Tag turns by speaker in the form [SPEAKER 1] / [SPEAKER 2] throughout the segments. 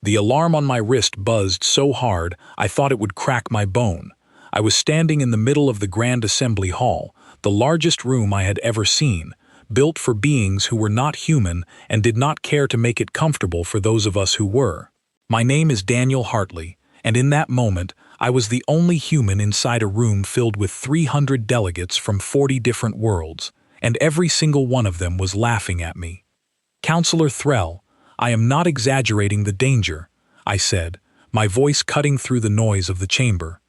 [SPEAKER 1] The alarm on my wrist buzzed so hard I thought it would crack my bone. I was standing in the middle of the Grand Assembly Hall, the largest room I had ever seen, built for beings who were not human and did not care to make it comfortable for those of us who were. My name is Daniel Hartley, and in that moment, I was the only human inside a room filled with 300 delegates from 40 different worlds, and every single one of them was laughing at me. "Counselor Threll, I am not exaggerating the danger," I said, my voice cutting through the noise of the chamber.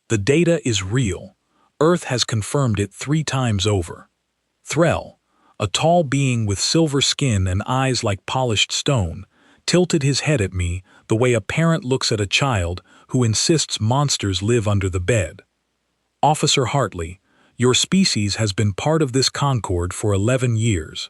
[SPEAKER 1] "The data is real. Earth has confirmed it 3 times over." Threll, a tall being with silver skin and eyes like polished stone, tilted his head at me the way a parent looks at a child who insists monsters live under the bed. "Officer Hartley, your species has been part of this Concord for 11 years.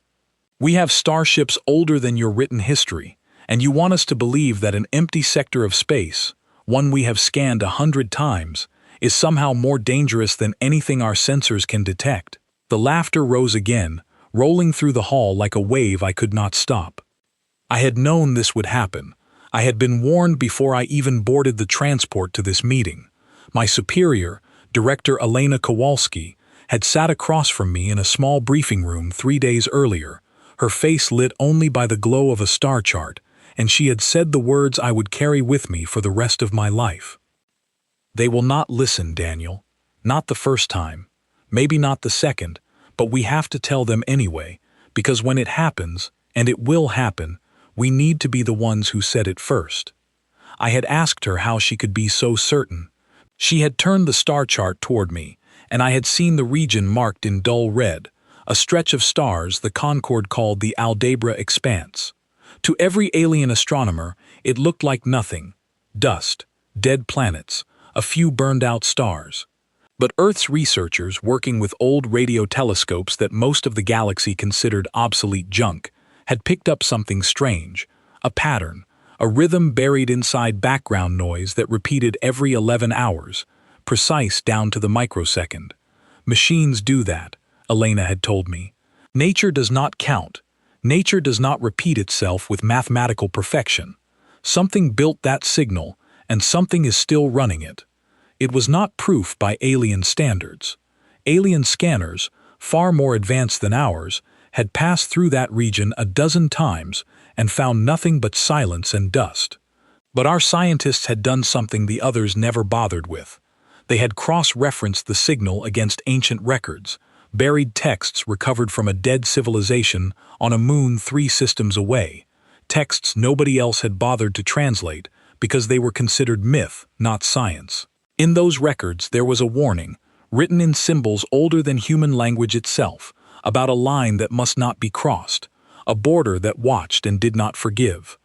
[SPEAKER 1] We have starships older than your written history, and you want us to believe that an empty sector of space, one we have scanned 100 times, is somehow more dangerous than anything our sensors can detect." The laughter rose again, rolling through the hall like a wave I could not stop. I had known this would happen. I had been warned before I even boarded the transport to this meeting. My superior, Director Elena Kowalski, had sat across from me in a small briefing room 3 days earlier, her face lit only by the glow of a star chart, and she had said the words I would carry with me for the rest of my life. "They will not listen, Daniel. Not the first time. Maybe not the second, but we have to tell them anyway, because when it happens, and it will happen, we need to be the ones who said it first." I had asked her how she could be so certain. She had turned the star chart toward me, and I had seen the region marked in dull red, a stretch of stars the Concord called the Aldabra Expanse. To every alien astronomer, it looked like nothing: dust, dead planets, a few burned-out stars. But Earth's researchers, working with old radio telescopes that most of the galaxy considered obsolete junk, had picked up something strange, a pattern, a rhythm buried inside background noise that repeated every 11 hours, precise down to the microsecond. "Machines do that," Elena had told me. "Nature does not count. Nature does not repeat itself with mathematical perfection. Something built that signal, and something is still running it." It was not proof by alien standards. Alien scanners, far more advanced than ours, had passed through that region a dozen times and found nothing but silence and dust. But our scientists had done something the others never bothered with. They had cross-referenced the signal against ancient records, buried texts recovered from a dead civilization on a moon 3 systems away, texts nobody else had bothered to translate because they were considered myth, not science. In those records there was a warning, written in symbols older than human language itself, about a line that must not be crossed, a border that watched and did not forgive.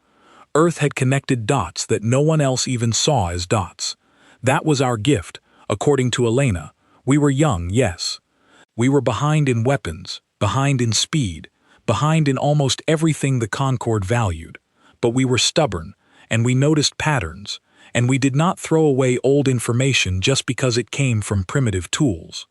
[SPEAKER 1] Earth had connected dots that no one else even saw as dots. That was our gift, according to Elena. We were young, yes. We were behind in weapons, behind in speed, behind in almost everything the Concord valued. But we were stubborn, and we noticed patterns, and we did not throw away old information just because it came from primitive tools.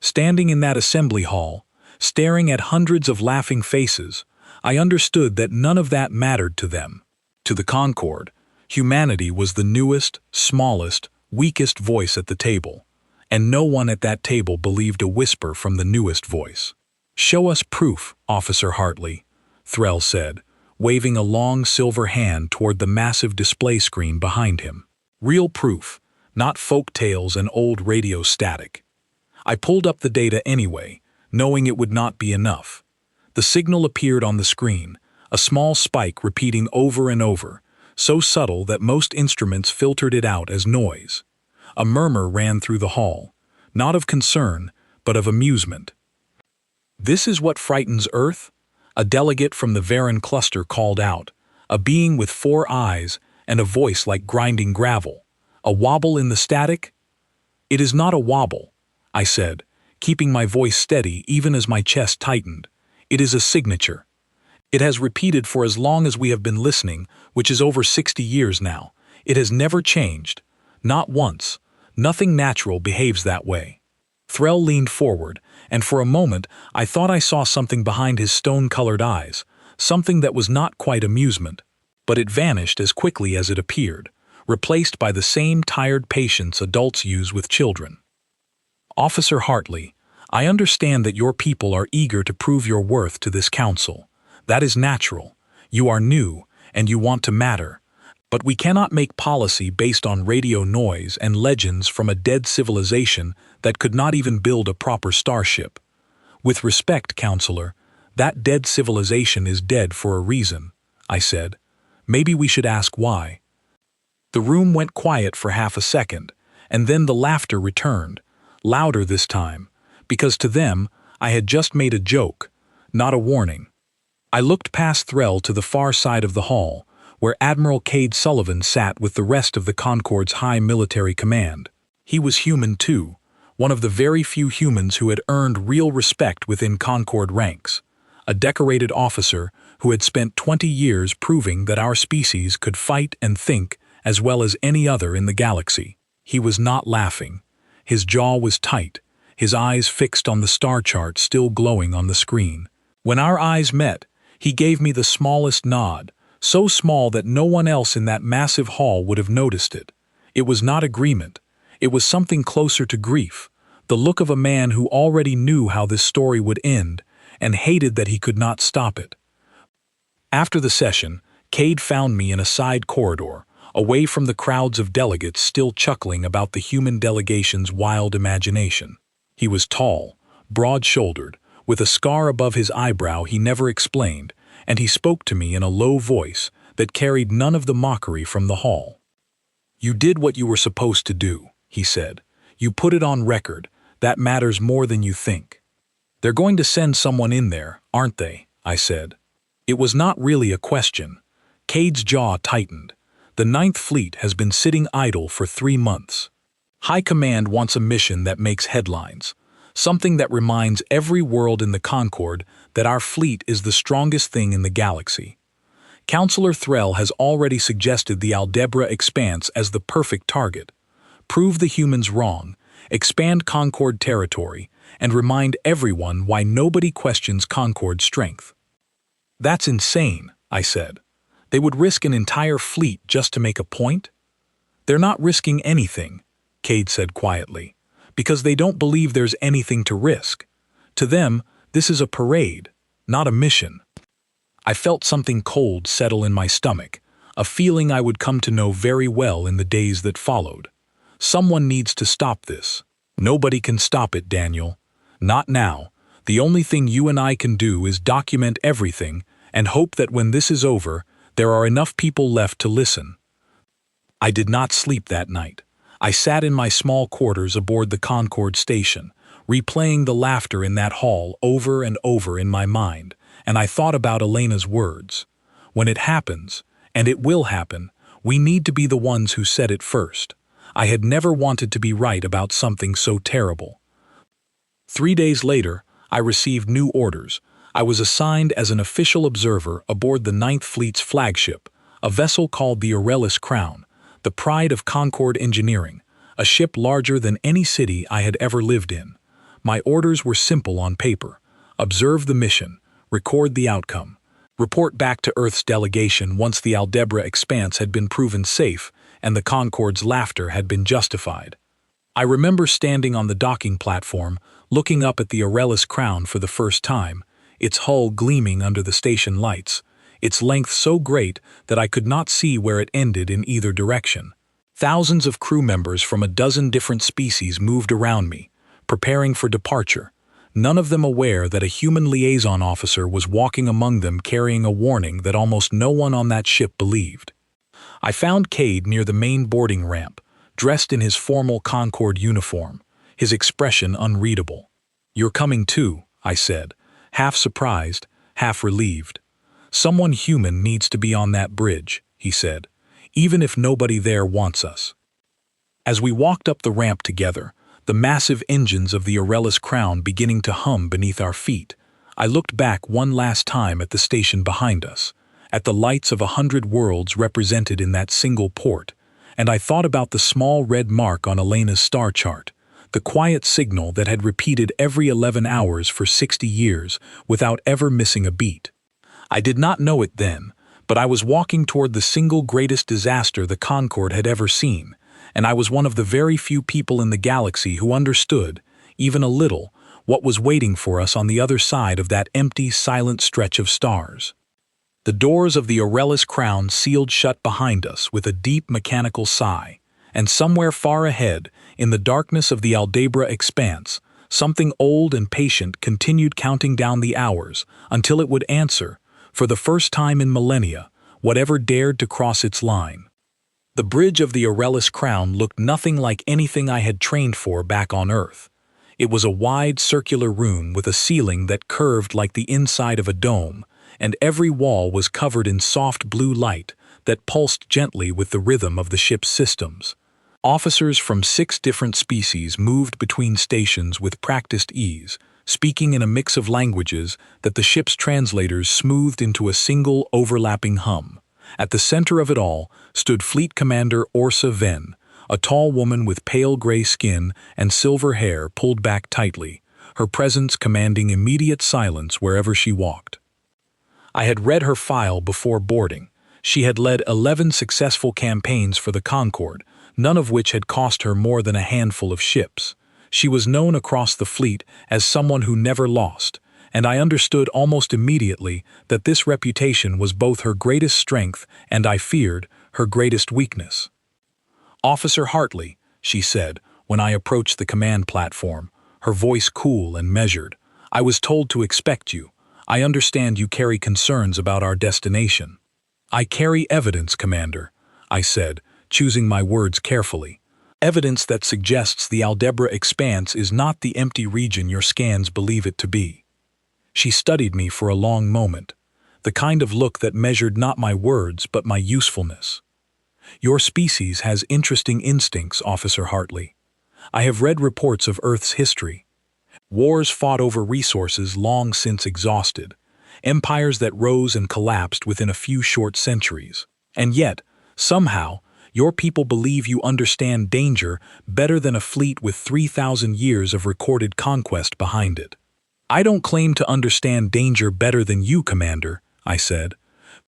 [SPEAKER 1] Standing in that assembly hall, staring at hundreds of laughing faces, I understood that none of that mattered to them. To the Concord, humanity was the newest, smallest, weakest voice at the table, and no one at that table believed a whisper from the newest voice. "Show us proof, Officer Hartley," Threll said, waving a long silver hand toward the massive display screen behind him. "Real proof, not folk tales and old radio static." I pulled up the data anyway, knowing it would not be enough. The signal appeared on the screen, a small spike repeating over and over, so subtle that most instruments filtered it out as noise. A murmur ran through the hall, not of concern, but of amusement. "This is what frightens Earth?" A delegate from the Varan cluster called out, a being with 4 eyes and a voice like grinding gravel. "A wobble in the static?" "It is not a wobble," I said, keeping my voice steady even as my chest tightened. "It is a signature. It has repeated for as long as we have been listening, which is over 60 years now. It has never changed. Not once. Nothing natural behaves that way." Threll leaned forward, and for a moment I thought I saw something behind his stone-colored eyes, something that was not quite amusement. but it vanished as quickly as it appeared, replaced by the same tired patience adults use with children. Officer Hartley, I understand that your people are eager to prove your worth to this council. That is natural. You are new, and you want to matter. But we cannot make policy based on radio noise and legends from a dead civilization that could not even build a proper starship. With respect, Counselor, that dead civilization is dead for a reason, I said. Maybe we should ask why. The room went quiet for half a second, and then the laughter returned, louder this time, because to them I had just made a joke, not a warning. I looked past Threll to the far side of the hall, where Admiral Cade Sullivan sat with the rest of the Concorde's high military command. He was human too, one of the very few humans who had earned real respect within Concorde ranks, a decorated officer who had spent 20 years proving that our species could fight and think as well as any other in the galaxy. He was not laughing. His jaw was tight, his eyes fixed on the star chart still glowing on the screen. When our eyes met, he gave me the smallest nod, so small that no one else in that massive hall would have noticed it. It was not agreement. It was something closer to grief, the look of a man who already knew how this story would end and hated that he could not stop it. After the session, Cade found me in a side corridor, away from the crowds of delegates still chuckling about the human delegation's wild imagination. He was tall, broad-shouldered, with a scar above his eyebrow he never explained, and he spoke to me in a low voice that carried none of the mockery from the hall. "You did what you were supposed to do," he said. "You put it on record. That matters more than you think." "They're going to send someone in there, aren't they?" I said. It was not really a question. Cade's jaw tightened. The Ninth Fleet has been sitting idle for 3 months. High Command wants a mission that makes headlines, something that reminds every world in the Concorde that our fleet is the strongest thing in the galaxy. Counselor Threll has already suggested the Aldebra Expanse as the perfect target. Prove the humans wrong, expand Concorde territory, and remind everyone why nobody questions Concorde's strength. "That's insane," I said. "They would risk an entire fleet just to make a point?" "They're not risking anything," Cade said quietly, "because they don't believe there's anything to risk. To them, this is a parade, not a mission." I felt something cold settle in my stomach, a feeling I would come to know very well in the days that followed. Someone needs to stop this. Nobody can stop it, Daniel. Not now. The only thing you and I can do is document everything and hope that when this is over, there are enough people left to listen. I did not sleep that night. I sat in my small quarters aboard the Concorde station, replaying the laughter in that hall over and over in my mind, and I thought about Elena's words. When it happens, and it will happen, we need to be the ones who said it first. I had never wanted to be right about something so terrible. 3 days later, I received new orders. I was assigned as an official observer aboard the Ninth Fleet's flagship, a vessel called the Aurelis Crown, the pride of Concorde engineering, a ship larger than any city I had ever lived in. My orders were simple on paper. Observe the mission, record the outcome, report back to Earth's delegation once the Aldebra Expanse had been proven safe and the Concorde's laughter had been justified. I remember standing on the docking platform, looking up at the Aurelis Crown for the first time, its hull gleaming under the station lights, its length so great that I could not see where it ended in either direction. Thousands of crew members from a dozen different species moved around me, preparing for departure, none of them aware that a human liaison officer was walking among them carrying a warning that almost no one on that ship believed. I found Cade near the main boarding ramp, dressed in his formal Concorde uniform, his expression unreadable. "You're coming too," I said, half surprised, half relieved. "Someone human needs to be on that bridge," he said, "even if nobody there wants us." As we walked up the ramp together, the massive engines of the Aurelis Crown beginning to hum beneath our feet, I looked back one last time at the station behind us, at the lights of 100 worlds represented in that single port, and I thought about the small red mark on Elena's star chart, the quiet signal that had repeated every 11 hours for 60 years without ever missing a beat. I did not know it then, But I was walking toward the single greatest disaster the Concorde had ever seen, and I was one of the very few people in the galaxy who understood, even a little, what was waiting for us on the other side of that empty, silent stretch of stars. The doors of the Aurelis Crown sealed shut behind us with a deep mechanical sigh, and somewhere far ahead, in the darkness of the Aldabra expanse, something old and patient continued counting down the hours until it would answer, for the first time in millennia, whatever dared to cross its line. The bridge of the Aurelis Crown looked nothing like anything I had trained for back on Earth. It was a wide, circular room with a ceiling that curved like the inside of a dome, and every wall was covered in soft blue light that pulsed gently with the rhythm of the ship's systems. Officers from 6 different species moved between stations with practiced ease, speaking in a mix of languages that the ship's translators smoothed into a single overlapping hum. At the center of it all stood Fleet Commander Orsa Venn, a tall woman with pale gray skin and silver hair pulled back tightly, her presence commanding immediate silence wherever she walked. I had read her file before boarding. She had led 11 successful campaigns for the Concorde, none of which had cost her more than a handful of ships. She was known across the fleet as someone who never lost, and I understood almost immediately that this reputation was both her greatest strength and, I feared, her greatest weakness. "Officer Hartley," she said, when I approached the command platform, her voice cool and measured, "I was told to expect you. I understand you carry concerns about our destination." "I carry evidence, Commander," I said, choosing my words carefully. "Evidence that suggests the Aldabra expanse is not the empty region your scans believe it to be." She studied me for a long moment, the kind of look that measured not my words but my usefulness. "Your species has interesting instincts, Officer Hartley. I have read reports of Earth's history. Wars fought over resources long since exhausted, empires that rose and collapsed within a few short centuries. And yet, somehow, your people believe you understand danger better than a fleet with 3,000 years of recorded conquest behind it." "I don't claim to understand danger better than you, Commander," I said.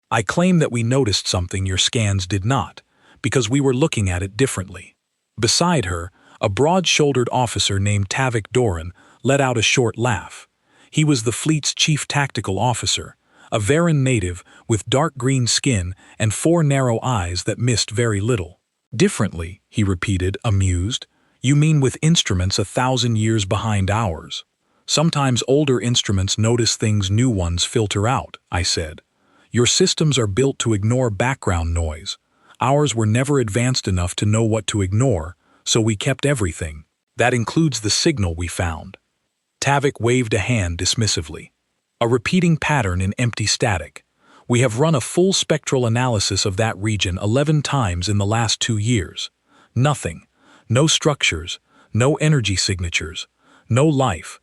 [SPEAKER 1] "I claim that we noticed something your scans did not, because we were looking at it differently." Beside her, a broad-shouldered officer named Tavik Doran let out a short laugh. He was the fleet's chief tactical officer, a Varan native with dark green skin and 4 narrow eyes that missed very little. "Differently," he repeated, amused. "You mean with instruments 1,000 years behind ours? Sometimes older instruments notice things new ones filter out," I said. "Your systems are built to ignore background noise. Ours were never advanced enough to know what to ignore, so we kept everything. That includes the signal we found." Tavik waved a hand dismissively. "A repeating pattern in empty static. We have run a full spectral analysis of that region 11 times in the last 2 years. Nothing. No structures, no energy signatures, no life.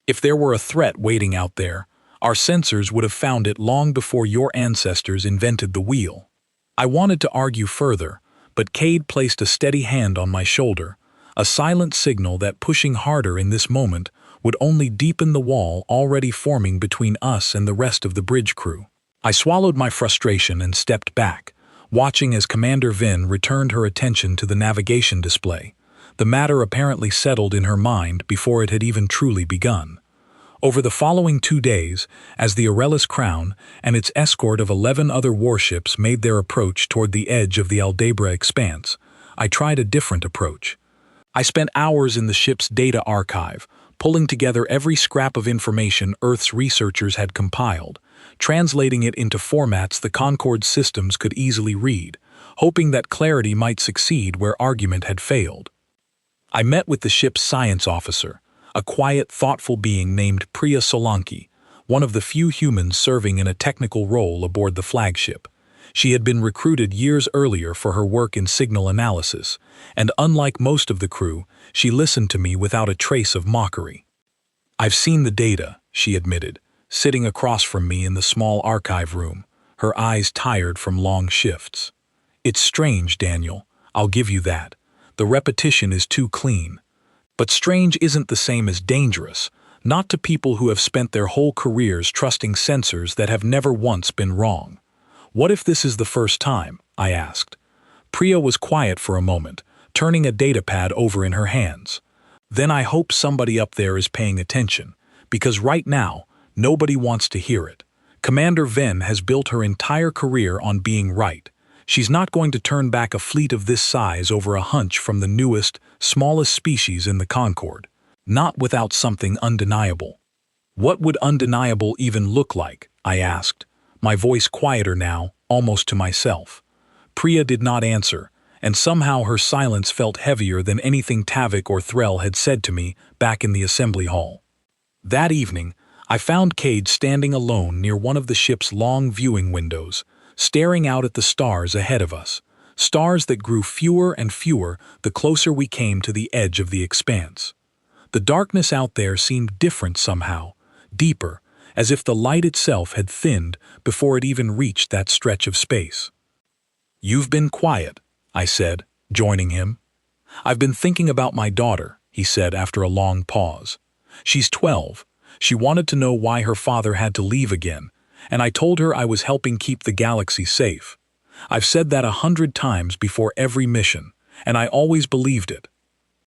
[SPEAKER 1] If there were a threat waiting out there, our sensors would have found it long before your ancestors invented the wheel." I wanted to argue further, but Cade placed a steady hand on my shoulder, a silent signal that pushing harder in this moment would only deepen the wall already forming between us and the rest of the bridge crew. I swallowed my frustration and stepped back, watching as Commander Vin returned her attention to the navigation display, the matter apparently settled in her mind before it had even truly begun. Over the following 2 days, as the Aurelis Crown and its escort of 11 other warships made their approach toward the edge of the Aldabra expanse, I tried a different approach. I spent hours in the ship's data archive, pulling together every scrap of information Earth's researchers had compiled, translating it into formats the Concorde systems could easily read, hoping that clarity might succeed where argument had failed. I met with the ship's science officer, a quiet, thoughtful being named Priya Solanki, one of the few humans serving in a technical role aboard the flagship. She had been recruited years earlier for her work in signal analysis, and unlike most of the crew, she listened to me without a trace of mockery. "I've seen the data," she admitted, sitting across from me in the small archive room, her eyes tired from long shifts. "It's strange, Daniel, I'll give you that. The repetition is too clean. But strange isn't the same as dangerous, not to people who have spent their whole careers trusting sensors that have never once been wrong. What if this is the first time? I asked. Priya was quiet for a moment, turning a datapad over in her hands. Then I hope somebody up there is paying attention, because right now, nobody wants to hear it. Commander Ven has built her entire career on being right. She's not going to turn back a fleet of this size over a hunch from the newest, smallest species in the Concord. Not without something undeniable. What would undeniable even look like? I asked, my voice quieter now, almost to myself. Priya did not answer, and somehow her silence felt heavier than anything Tavik or Threll had said to me back in the assembly hall. That evening, I found Cade standing alone near one of the ship's long viewing windows, staring out at the stars ahead of us, stars that grew fewer and fewer the closer we came to the edge of the expanse. The darkness out there seemed different somehow, deeper, as if the light itself had thinned before it even reached that stretch of space. "You've been quiet," I said, joining him. "I've been thinking about my daughter," he said after a long pause. "She's 12. She wanted to know why her father had to leave again, and I told her I was helping keep the galaxy safe. I've said that 100 times before every mission, and I always believed it."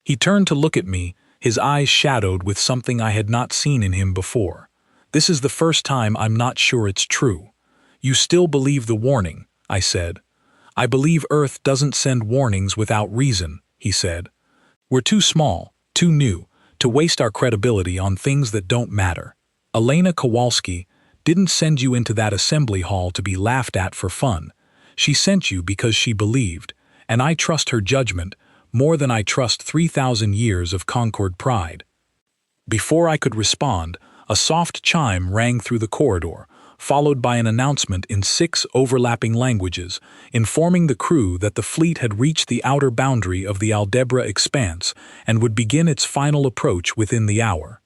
[SPEAKER 1] He turned to look at me, his eyes shadowed with something I had not seen in him before. "This is the first time I'm not sure it's true." "You still believe the warning," I said. "I believe Earth doesn't send warnings without reason," he said. "We're too small, too new, to waste our credibility on things that don't matter. Elena Kowalski didn't send you into that assembly hall to be laughed at for fun. She sent you because she believed, and I trust her judgment more than I trust 3,000 years of Concord pride." Before I could respond, a soft chime rang through the corridor, followed by an announcement in 6 overlapping languages, informing the crew that the fleet had reached the outer boundary of the Aldebra expanse and would begin its final approach within the hour.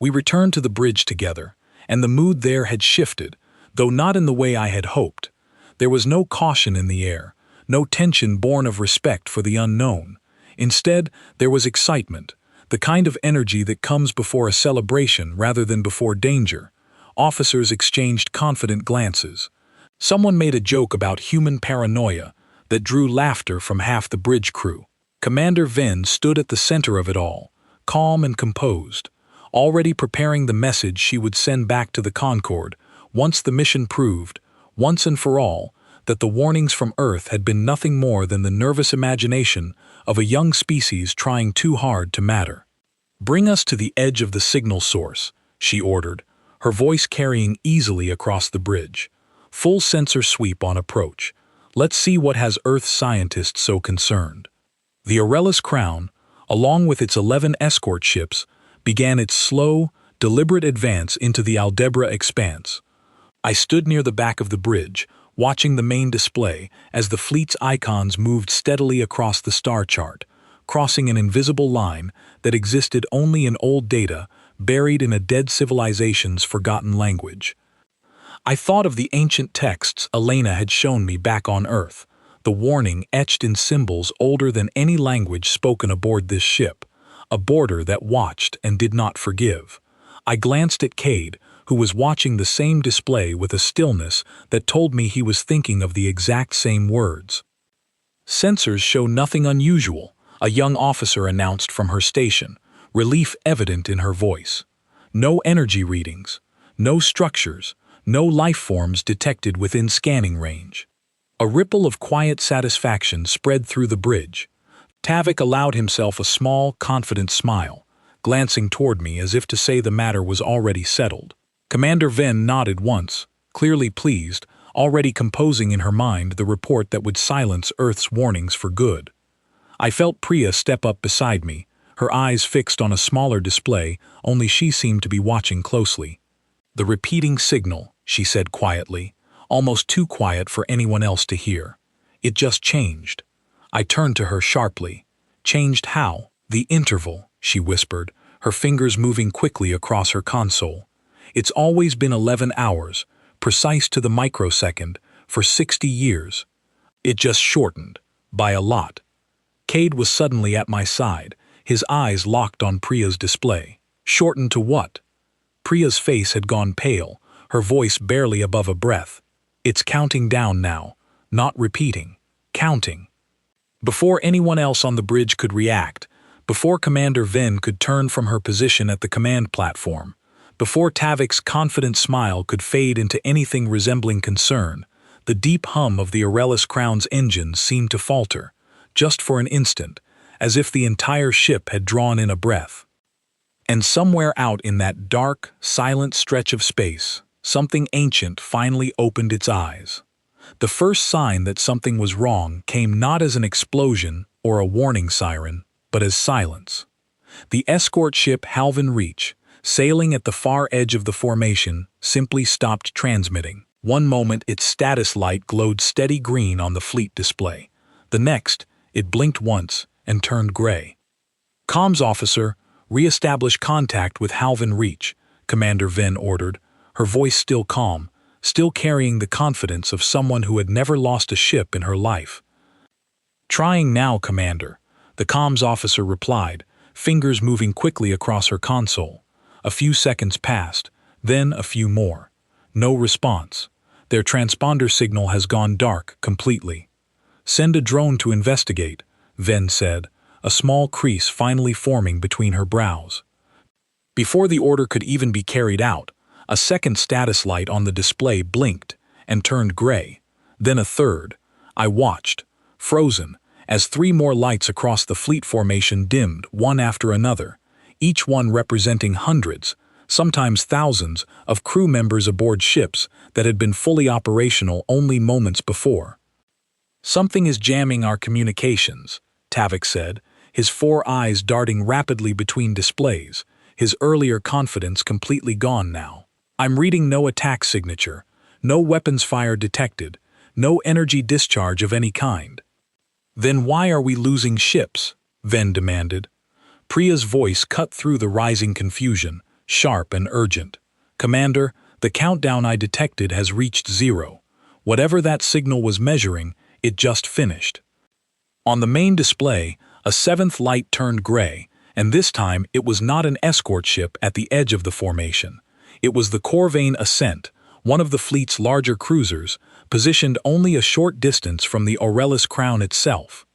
[SPEAKER 1] We returned to the bridge together, and the mood there had shifted, though not in the way I had hoped. There was no caution in the air, no tension born of respect for the unknown. Instead, there was excitement, the kind of energy that comes before a celebration rather than before danger. Officers exchanged confident glances. Someone made a joke about human paranoia that drew laughter from half the bridge crew. Commander Ven stood at the center of it all, calm and composed, already preparing the message she would send back to the Concord once the mission proved, once and for all, that the warnings from Earth had been nothing more than the nervous imagination of a young species trying too hard to matter. "Bring us to the edge of the signal source," she ordered, her voice carrying easily across the bridge. "Full sensor sweep on approach. Let's see what has Earth scientists so concerned." The Aurelus Crown, along with its 11 escort ships, began its slow, deliberate advance into the Aldebra expanse. I stood near the back of the bridge, watching the main display as the fleet's icons moved steadily across the star chart, crossing an invisible line that existed only in old data buried in a dead civilization's forgotten language. I thought of the ancient texts Elena had shown me back on Earth, the warning etched in symbols older than any language spoken aboard this ship, a border that watched and did not forgive. I glanced at Cade, who was watching the same display with a stillness that told me he was thinking of the exact same words. "Sensors show nothing unusual," a young officer announced from her station, relief evident in her voice. "No energy readings, no structures, no life forms detected within scanning range." A ripple of quiet satisfaction spread through the bridge. Tavik allowed himself a small, confident smile, glancing toward me as if to say the matter was already settled. Commander Ven nodded once, clearly pleased, already composing in her mind the report that would silence Earth's warnings for good. I felt Priya step up beside me, her eyes fixed on a smaller display, only she seemed to be watching closely. "The repeating signal," she said quietly, almost too quiet for anyone else to hear. "It just changed." I turned to her sharply. "Changed how?" "The interval," she whispered, her fingers moving quickly across her console. "It's always been 11 hours, precise to the microsecond, for 60 years. It just shortened, by a lot." Cade was suddenly at my side, his eyes locked on Priya's display. "Shortened to what?" Priya's face had gone pale, her voice barely above a breath. It's counting down now, not repeating, counting. Before anyone else on the bridge could react, before Commander Ven could turn from her position at the command platform, before Tavik's confident smile could fade into anything resembling concern, the deep hum of the Aurelis Crown's engines seemed to falter, just for an instant, as if the entire ship had drawn in a breath. And somewhere out in that dark, silent stretch of space, something ancient finally opened its eyes. The first sign that something was wrong came not as an explosion or a warning siren, but as silence. The escort ship Halvan Reach, sailing at the far edge of the formation, simply stopped transmitting. One moment its status light glowed steady green on the fleet display. The next, it blinked once and turned gray. "Comms officer, re-establish contact with Halvan Reach," Commander Ven ordered, her voice still calm, still carrying the confidence of someone who had never lost a ship in her life. "Trying now, Commander," the comms officer replied, fingers moving quickly across her console. A few seconds passed, then a few more. No response. Their transponder signal has gone dark completely. "Send a drone to investigate," Ven said, a small crease finally forming between her brows. Before the order could even be carried out, a second status light on the display blinked and turned gray. Then a third. I watched, frozen, as 3 more lights across the fleet formation dimmed one after another, each one representing hundreds, sometimes thousands, of crew members aboard ships that had been fully operational only moments before. "Something is jamming our communications," Tavik said, his 4 eyes darting rapidly between displays, his earlier confidence completely gone now. "I'm reading no attack signature, no weapons fire detected, no energy discharge of any kind." "Then why are we losing ships?" Ven demanded. Priya's voice cut through the rising confusion, sharp and urgent. "Commander, the countdown I detected has reached 0. Whatever that signal was measuring, it just finished." On the main display, a 7th light turned gray, and this time it was not an escort ship at the edge of the formation. It was the Corvain Ascent, one of the fleet's larger cruisers, positioned only a short distance from the Aurelis Crown itself.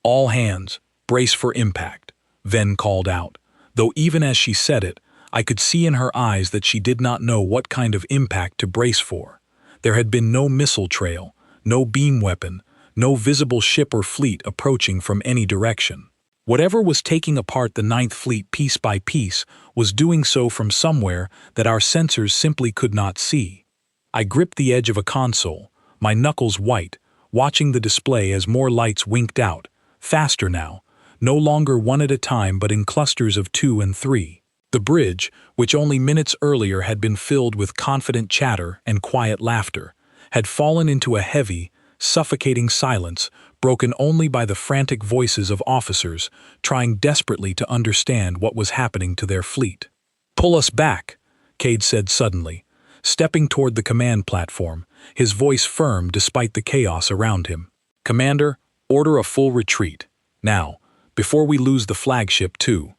[SPEAKER 1] "All hands, brace for impact," Ven called out, though even as she said it, I could see in her eyes that she did not know what kind of impact to brace for. There had been no missile trail, no beam weapon, no visible ship or fleet approaching from any direction. Whatever was taking apart the 9th Fleet piece by piece was doing so from somewhere that our sensors simply could not see. I gripped the edge of a console, my knuckles white, watching the display as more lights winked out, faster now, no longer one at a time but in clusters of 2 and 3. The bridge, which only minutes earlier had been filled with confident chatter and quiet laughter, had fallen into a heavy, suffocating silence broken only by the frantic voices of officers trying desperately to understand what was happening to their fleet. "Pull us back," Cade said suddenly, stepping toward the command platform, his voice firm despite the chaos around him. "Commander, order a full retreat. Now, before we lose the flagship too."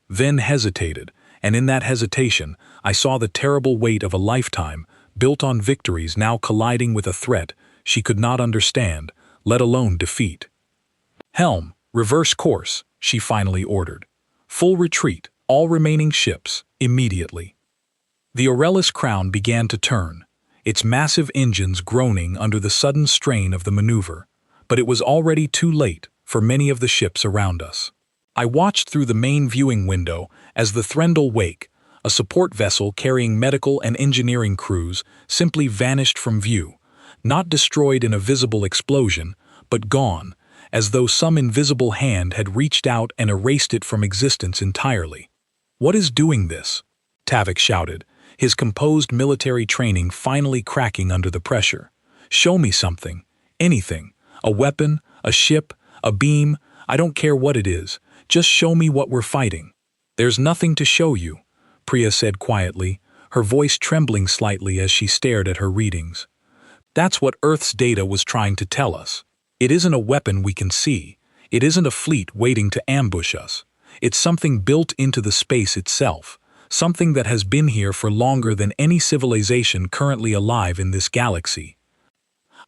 [SPEAKER 1] Ven hesitated, and in that hesitation I saw the terrible weight of a lifetime built on victories now colliding with a threat she could not understand, let alone defeat. "Helm, reverse course," she finally ordered. "Full retreat, all remaining ships, immediately." The Aurelis Crown began to turn, its massive engines groaning under the sudden strain of the maneuver, but it was already too late for many of the ships around us. I watched through the main viewing window as the Threndel Wake, a support vessel carrying medical and engineering crews, simply vanished from view, not destroyed in a visible explosion, but gone, as though some invisible hand had reached out and erased it from existence entirely. "What is doing this?" Tavik shouted, his composed military training finally cracking under the pressure. "Show me something. Anything. A weapon, a ship, a beam, I don't care what it is. Just show me what we're fighting." "There's nothing to show you," Priya said quietly, her voice trembling slightly as she stared at her readings. "That's what Earth's data was trying to tell us. It isn't a weapon we can see. It isn't a fleet waiting to ambush us. It's something built into the space itself, something that has been here for longer than any civilization currently alive in this galaxy.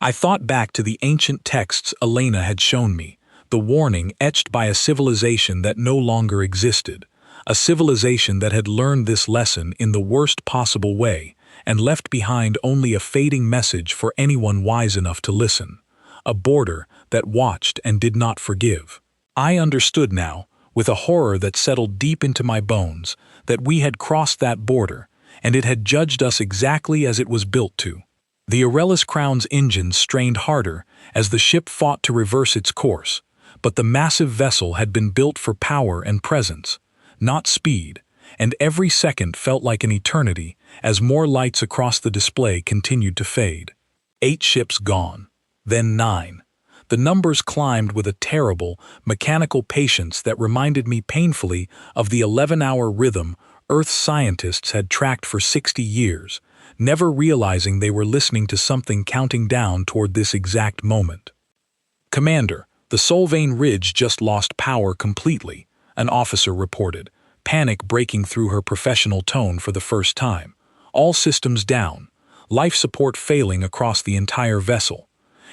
[SPEAKER 1] I thought back to the ancient texts Elena had shown me, the warning etched by a civilization that no longer existed, a civilization that had learned this lesson in the worst possible way and left behind only a fading message for anyone wise enough to listen, a border that watched and did not forgive. I understood now, with a horror that settled deep into my bones, that we had crossed that border, and it had judged us exactly as it was built to. The Aurelius Crown's engines strained harder as the ship fought to reverse its course, but the massive vessel had been built for power and presence, not speed, and every second felt like an eternity as more lights across the display continued to fade. 8 ships gone, then 9. The numbers climbed with a terrible, mechanical patience that reminded me painfully of the 11-hour rhythm Earth's scientists had tracked for 60 years, never realizing they were listening to something counting down toward this exact moment. "Commander, the Solvane Ridge just lost power completely," an officer reported, panic breaking through her professional tone for the first time. "All systems down. Life support failing across the entire vessel.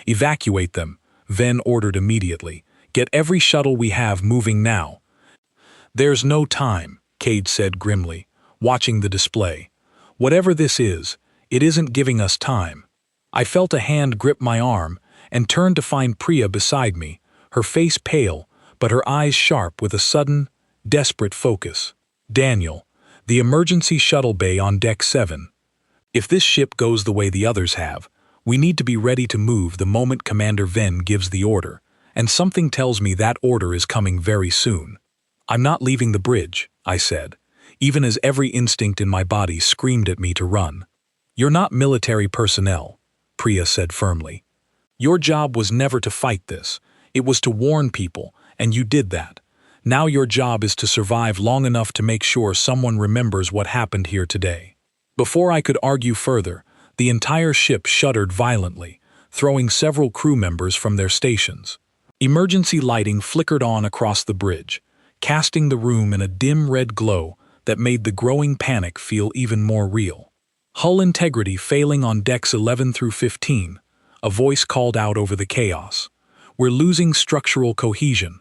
[SPEAKER 1] Evacuate them," Ven ordered immediately. "Get every shuttle we have moving now." "There's no time," Cade said grimly, watching the display. "Whatever this is, it isn't giving us time." I felt a hand grip my arm and turned to find Priya beside me, her face pale, but her eyes sharp with a sudden, desperate focus. "Daniel, the emergency shuttle bay on Deck 7. If this ship goes the way the others have, we need to be ready to move the moment Commander Ven gives the order, and something tells me that order is coming very soon." "I'm not leaving the bridge," I said, even as every instinct in my body screamed at me to run. "You're not military personnel," Priya said firmly. "Your job was never to fight this. It was to warn people, and you did that. Now your job is to survive long enough to make sure someone remembers what happened here today." Before I could argue further, the entire ship shuddered violently, throwing several crew members from their stations. Emergency lighting flickered on across the bridge, casting the room in a dim red glow that made the growing panic feel even more real. "Hull integrity failing on decks 11 through 15, a voice called out over the chaos. "We're losing structural cohesion."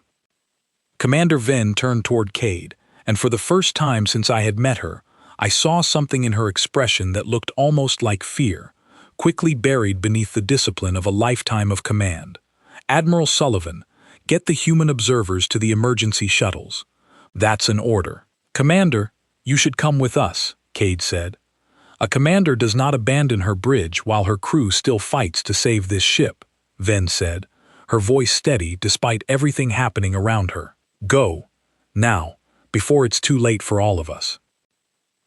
[SPEAKER 1] Commander Ven turned toward Cade, and for the first time since I had met her, I saw something in her expression that looked almost like fear, quickly buried beneath the discipline of a lifetime of command. "Admiral Sullivan, get the human observers to the emergency shuttles." "That's an order." "Commander, you should come with us," Cade said. "A commander does not abandon her bridge while her crew still fights to save this ship," Ven said, her voice steady despite everything happening around her. "Go. Now, before it's too late for all of us."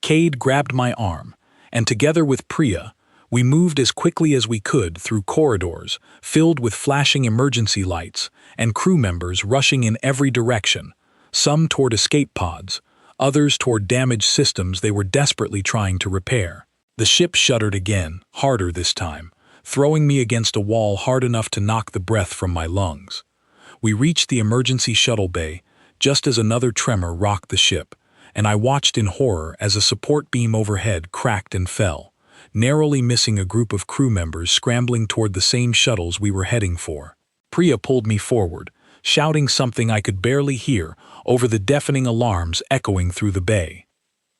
[SPEAKER 1] Cade grabbed my arm, and together with Priya, we moved as quickly as we could through corridors filled with flashing emergency lights and crew members rushing in every direction, some toward escape pods, others toward damaged systems they were desperately trying to repair. The ship shuddered again, harder this time, throwing me against a wall hard enough to knock the breath from my lungs. We reached the emergency shuttle bay just as another tremor rocked the ship, and I watched in horror as a support beam overhead cracked and fell, narrowly missing a group of crew members scrambling toward the same shuttles we were heading for. Priya pulled me forward, shouting something I could barely hear over the deafening alarms echoing through the bay.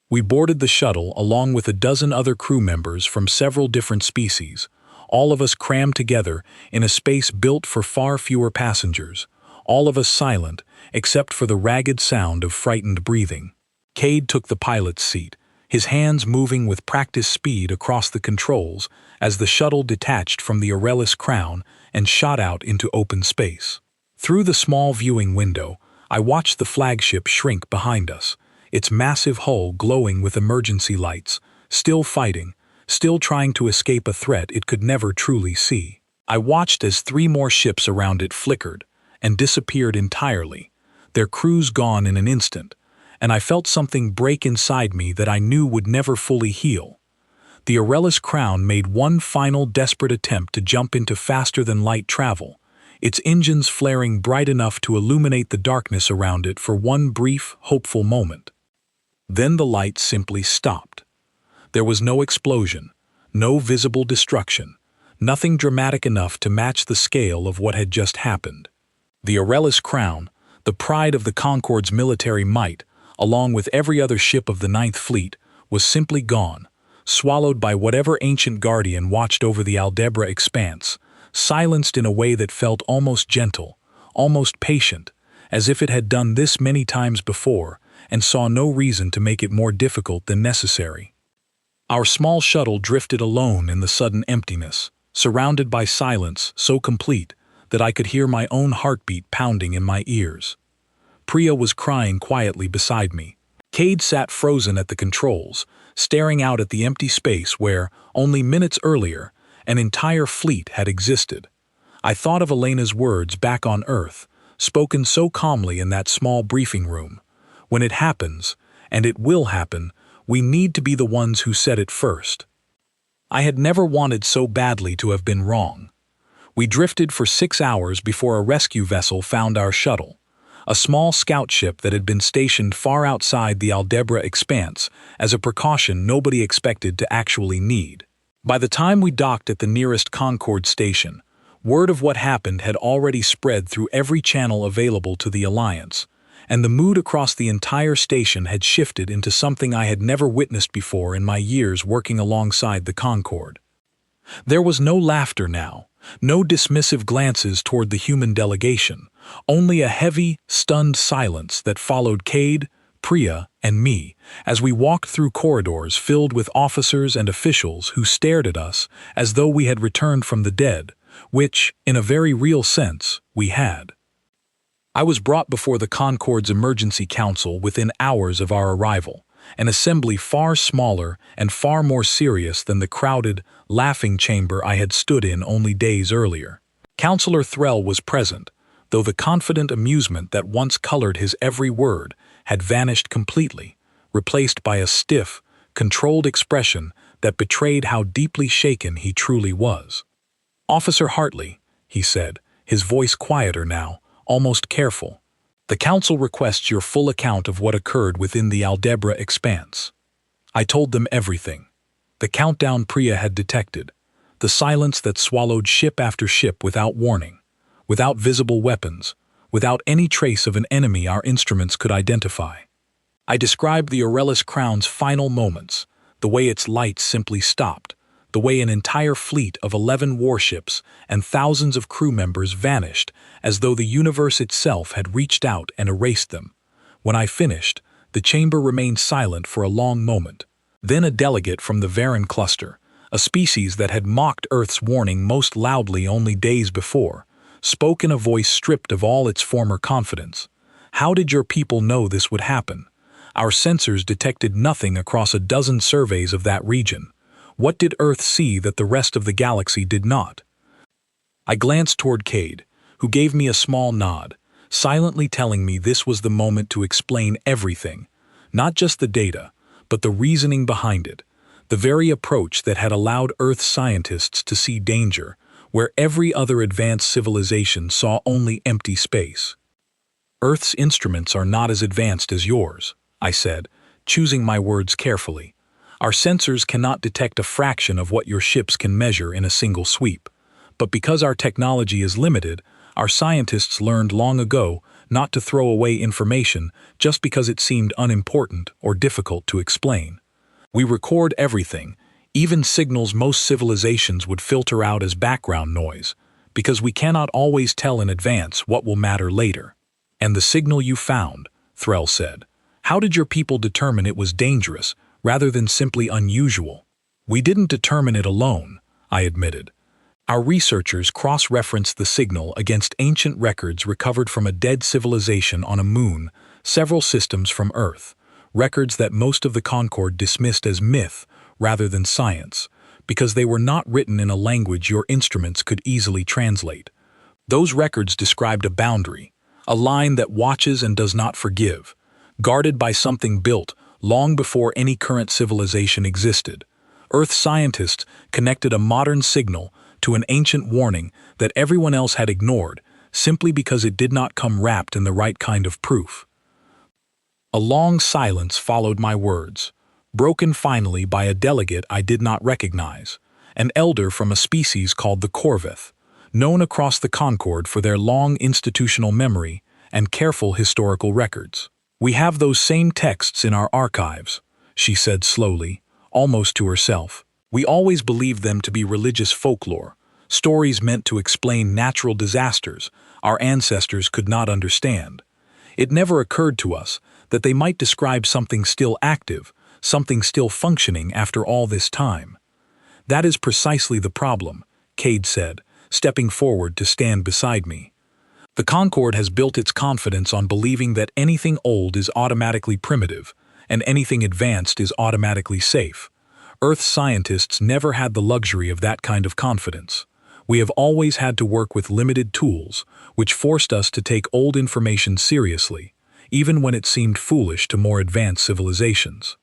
[SPEAKER 1] We boarded the shuttle along with a dozen other crew members from several different species, all of us crammed together in a space built for far fewer passengers, all of us silent except for the ragged sound of frightened breathing. Cade took the pilot's seat, his hands moving with practiced speed across the controls as the shuttle detached from the Aurelius Crown and shot out into open space. Through the small viewing window, I watched the flagship shrink behind us, its massive hull glowing with emergency lights, still fighting, still trying to escape a threat it could never truly see. I watched as 3 more ships around it flickered and disappeared entirely, their crews gone in an instant, and I felt something break inside me that I knew would never fully heal. The Aurelius Crown made one final desperate attempt to jump into faster-than-light travel, its engines flaring bright enough to illuminate the darkness around it for one brief, hopeful moment. Then the light simply stopped. There was no explosion, no visible destruction, nothing dramatic enough to match the scale of what had just happened. The Aurelis crown, the pride of the Concorde's military might, along with every other ship of the Ninth Fleet, was simply gone, swallowed by whatever ancient guardian watched over the Aldebra expanse, silenced in a way that felt almost gentle, almost patient, as if it had done this many times before and saw no reason to make it more difficult than necessary. Our small shuttle drifted alone in the sudden emptiness, surrounded by silence so complete that I could hear my own heartbeat pounding in my ears. Priya was crying quietly beside me. Cade sat frozen at the controls, staring out at the empty space where, only minutes earlier, an entire fleet had existed. I thought of Elena's words back on Earth, spoken so calmly in that small briefing room. When it happens, and it will happen, we need to be the ones who said it first. I had never wanted so badly to have been wrong. We drifted for 6 hours before a rescue vessel found our shuttle, a small scout ship that had been stationed far outside the Aldebra expanse as a precaution nobody expected to actually need. By the time we docked at the nearest Concorde station, word of what happened had already spread through every channel available to the Alliance, and the mood across the entire station had shifted into something I had never witnessed before in my years working alongside the Concorde. There was no laughter now, no dismissive glances toward the human delegation, only a heavy, stunned silence that followed Cade, Priya, and me as we walked through corridors filled with officers and officials who stared at us as though we had returned from the dead, which, in a very real sense, we had. I was brought before the Concorde's Emergency Council within hours of our arrival, an assembly far smaller and far more serious than the crowded, laughing chamber I had stood in only days earlier. Councillor Threll was present, though the confident amusement that once colored his every word had vanished completely, replaced by a stiff, controlled expression that betrayed how deeply shaken he truly was. "Officer Hartley," he said, his voice quieter now, almost careful, "the Council requests your full account of what occurred within the Aldebra expanse." I told them everything. The countdown Priya had detected, the silence that swallowed ship after ship without warning, without visible weapons, without any trace of an enemy our instruments could identify. I described the Aurelis crown's final moments, the way its lights simply stopped, the way an entire fleet of 11 warships and thousands of crew members vanished as though the universe itself had reached out and erased them. When I finished, the chamber remained silent for a long moment. Then a delegate from the Varan cluster, a species that had mocked Earth's warning most loudly only days before, spoke in a voice stripped of all its former confidence. "How did your people know this would happen? Our sensors detected nothing across a dozen surveys of that region. What did Earth see that the rest of the galaxy did not?" I glanced toward Cade, who gave me a small nod, silently telling me this was the moment to explain everything, not just the data, but the reasoning behind it, the very approach that had allowed Earth scientists to see danger where every other advanced civilization saw only empty space. "Earth's instruments are not as advanced as yours," I said, choosing my words carefully. "Our sensors cannot detect a fraction of what your ships can measure in a single sweep. But because our technology is limited, our scientists learned long ago not to throw away information just because it seemed unimportant or difficult to explain. We record everything, even signals most civilizations would filter out as background noise, because we cannot always tell in advance what will matter later." "And the signal you found," Threll said, "how did your people determine it was dangerous rather than simply unusual?" "We didn't determine it alone," I admitted. "Our researchers cross-referenced the signal against ancient records recovered from a dead civilization on a moon several systems from Earth, records that most of the Concorde dismissed as myth rather than science, because they were not written in a language your instruments could easily translate. Those records described a boundary, a line that watches and does not forgive, guarded by something built long before any current civilization existed. Earth scientists connected a modern signal to an ancient warning that everyone else had ignored simply because it did not come wrapped in the right kind of proof." A long silence followed my words, broken finally by a delegate I did not recognize, an elder from a species called the Corveth, known across the Concord for their long institutional memory and careful historical records. "We have those same texts in our archives," she said slowly, almost to herself. "We always believed them to be religious folklore, stories meant to explain natural disasters our ancestors could not understand. It never occurred to us that they might describe something still active, something still functioning after all this time." "That is precisely the problem," Cade said, stepping forward to stand beside me. "The Concord has built its confidence on believing that anything old is automatically primitive, and anything advanced is automatically safe. Earth scientists never had the luxury of that kind of confidence. We have always had to work with limited tools, which forced us to take old information seriously, even when it seemed foolish to more advanced civilizations."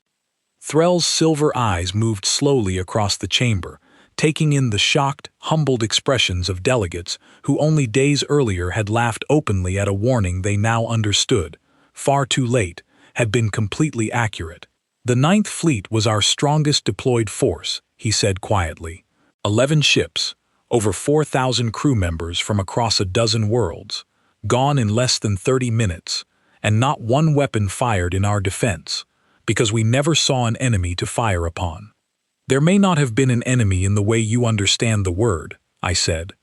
[SPEAKER 1] Threll's silver eyes moved slowly across the chamber, taking in the shocked, humbled expressions of delegates who only days earlier had laughed openly at a warning they now understood, far too late, had been completely accurate. "The Ninth Fleet was our strongest deployed force," he said quietly. 11 ships, over 4,000 crew members from across a dozen worlds, gone in less than 30 minutes, and not one weapon fired in our defense, because we never saw an enemy to fire upon. "There may not have been an enemy in the way you understand the word," I said.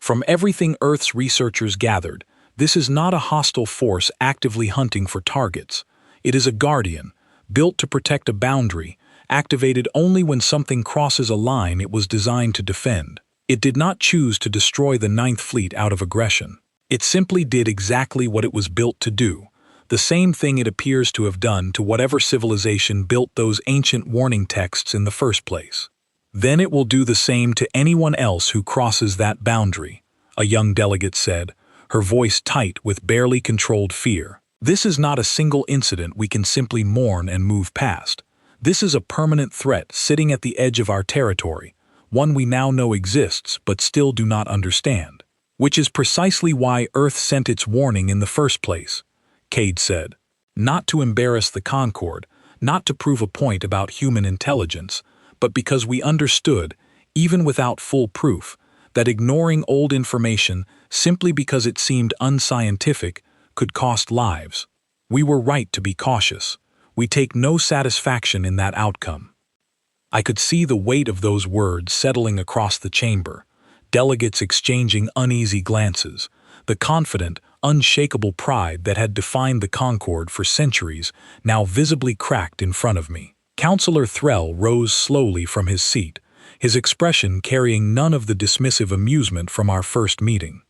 [SPEAKER 1] "From everything Earth's researchers gathered, this is not a hostile force actively hunting for targets. It is a guardian, built to protect a boundary, activated only when something crosses a line it was designed to defend. It did not choose to destroy the Ninth Fleet out of aggression. It simply did exactly what it was built to do, the same thing it appears to have done to whatever civilization built those ancient warning texts in the first place. Then it will do the same to anyone else who crosses that boundary," a young delegate said, her voice tight with barely controlled fear. "This is not a single incident we can simply mourn and move past. This is a permanent threat sitting at the edge of our territory, one we now know exists but still do not understand. Which is precisely why Earth sent its warning in the first place," Cade said. "Not to embarrass the Concord, not to prove a point about human intelligence, but because we understood, even without full proof, that ignoring old information simply because it seemed unscientific could cost lives. We were right to be cautious. We take no satisfaction in that outcome." I could see the weight of those words settling across the chamber, delegates exchanging uneasy glances, the confident, unshakable pride that had defined the Concord for centuries now visibly cracked in front of me. Counselor Threll rose slowly from his seat, his expression carrying none of the dismissive amusement from our first meeting.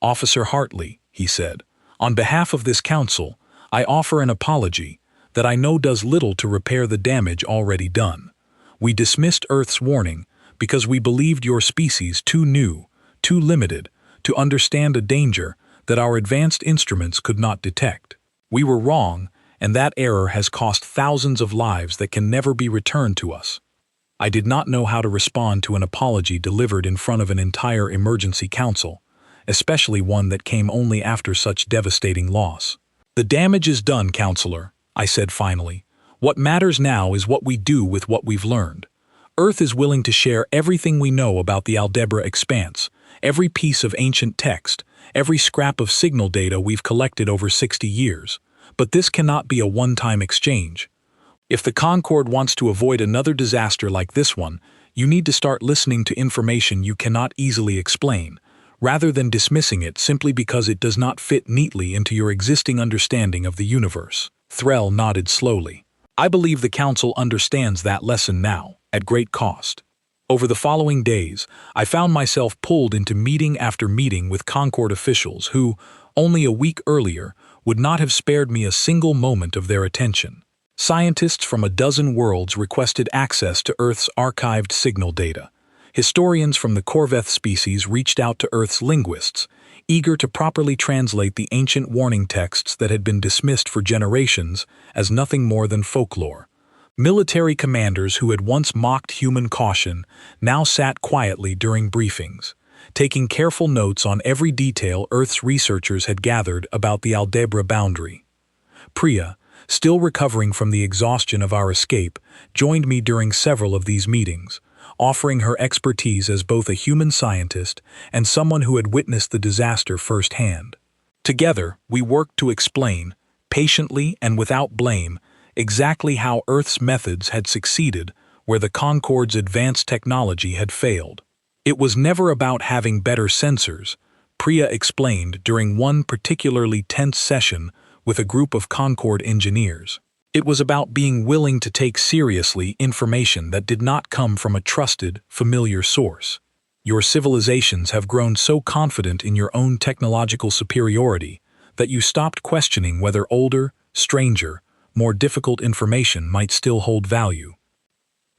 [SPEAKER 1] "Officer Hartley," he said, "on behalf of this council, I offer an apology that I know does little to repair the damage already done. We dismissed Earth's warning because we believed your species too new, too limited, to understand a danger that our advanced instruments could not detect. We were wrong, and that error has cost thousands of lives that can never be returned to us." I did not know how to respond to an apology delivered in front of an entire emergency council, especially one that came only after such devastating loss. "The damage is done, Counselor," I said finally. "What matters now is what we do with what we've learned. Earth is willing to share everything we know about the Aldebra expanse, every piece of ancient text, every scrap of signal data we've collected over 60 years. But this cannot be a one-time exchange. If the Concord wants to avoid another disaster like this one, you need to start listening to information you cannot easily explain, rather than dismissing it simply because it does not fit neatly into your existing understanding of the universe." Threll nodded slowly. "I believe the Council understands that lesson now, at great cost." Over the following days, I found myself pulled into meeting after meeting with Concord officials who, only a week earlier, would not have spared me a single moment of their attention. Scientists from a dozen worlds requested access to Earth's archived signal data. Historians from the Corveth species reached out to Earth's linguists, eager to properly translate the ancient warning texts that had been dismissed for generations as nothing more than folklore. Military commanders who had once mocked human caution now sat quietly during briefings, taking careful notes on every detail Earth's researchers had gathered about the Aldebra boundary. Priya, still recovering from the exhaustion of our escape, joined me during several of these meetings, offering her expertise as both a human scientist and someone who had witnessed the disaster firsthand. Together, we worked to explain, patiently and without blame, exactly how Earth's methods had succeeded where the Concorde's advanced technology had failed. It was never about having better sensors, Priya explained during one particularly tense session with a group of Concorde engineers. It was about being willing to take seriously information that did not come from a trusted, familiar source. Your civilizations have grown so confident in your own technological superiority that you stopped questioning whether older, stranger, more difficult information might still hold value.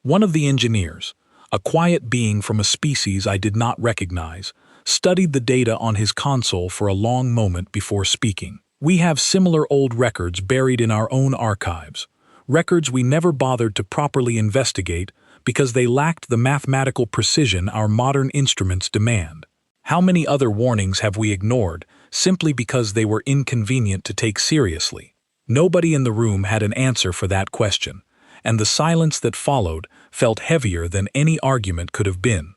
[SPEAKER 1] One of the engineers, a quiet being from a species I did not recognize, studied the data on his console for a long moment before speaking. We have similar old records buried in our own archives, records we never bothered to properly investigate because they lacked the mathematical precision our modern instruments demand. How many other warnings have we ignored simply because they were inconvenient to take seriously? Nobody in the room had an answer for that question, and the silence that followed felt heavier than any argument could have been.